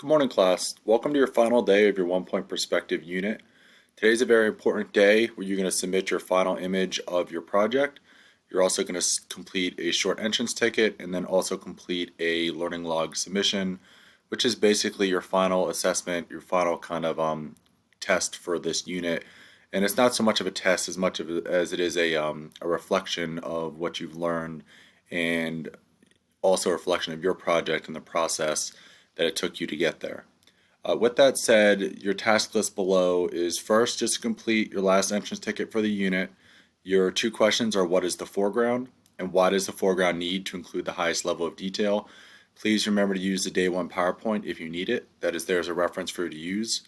Good morning, class. Welcome to your final day of your 1-point perspective unit. Today's a very important day where you're going to submit your final image of your project. You're also going to complete a short entrance ticket and then also complete a learning log submission, which is basically your final assessment, your final kind of test for this unit. And it's not so much of a test as much as it is a reflection of what you've learned and also a reflection of your project and the process that it took you to get there. With that said, your task list below is first just to complete your last entrance ticket for the unit. Your two questions are what is the foreground and why does the foreground need to include the highest level of detail. Please remember to use the day one PowerPoint if you need it. That is there as a reference for you to use.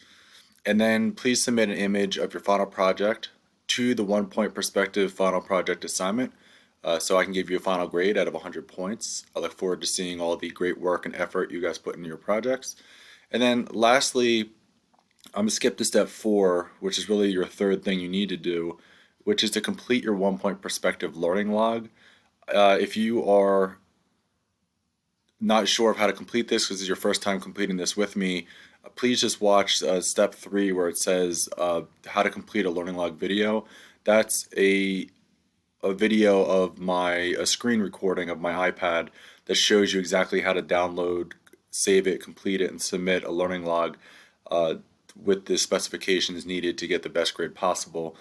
And then please submit an image of your final project to the 1-point perspective final project assignment so I can give you a final grade out of 100 points. I look forward to seeing all the great work and effort you guys put into your projects. And then lastly, I'm going to skip to step 4, which is really your third thing you need to do, which is to complete your 1-point perspective learning log. If you are not sure of how to complete this because it's your first time completing this with me, please just watch step 3 where it says how to complete a learning log video. That's a video of a screen recording of my iPad that shows you exactly how to download, save it, complete it, and submit a learning log with the specifications needed to get the best grade possible.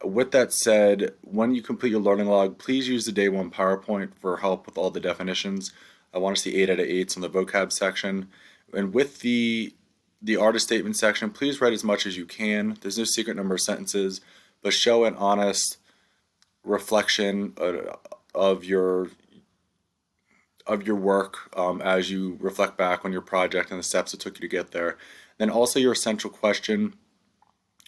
With that said, when you complete your learning log, please use the day one PowerPoint for help with all the definitions. I want to see 8 out of 8s on the vocab section. And with the artist statement section, please write as much as you can. There's no secret number of sentences, but show an honest reflection of your work as you reflect back on your project and the steps it took you to get there. Then also your essential question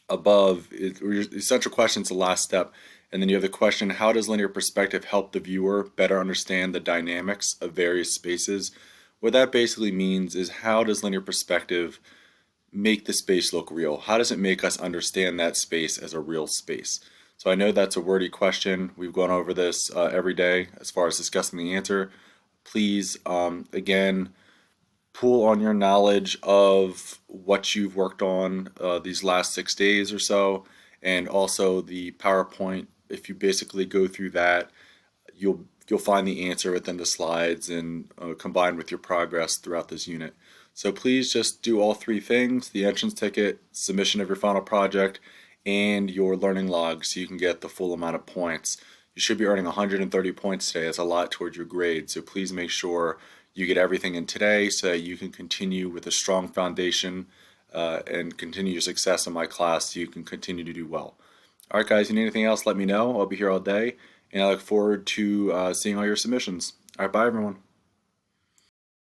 above, your essential question is the last step, and then you have the question, how does linear perspective help the viewer better understand the dynamics of various spaces? What that basically means is how does linear perspective make the space look real? How does it make us understand that space as a real space? So I know that's a wordy question. We've gone over this every day as far as discussing the answer. Please, again, pull on your knowledge of what you've worked on these last 6 days or so, and also the PowerPoint. If you basically go through that, you'll find the answer within the slides and combined with your progress throughout this unit. So please just do all 3 things: the entrance ticket, submission of your final project, and your learning log so you can get the full amount of points. You should be earning 130 points today. That's a lot towards your grade, so please make sure you get everything in today so that you can continue with a strong foundation and continue your success in my class so you can continue to do well. Alright guys, you need anything else, let me know. I'll be here all day, and I look forward to seeing all your submissions. Alright, bye everyone.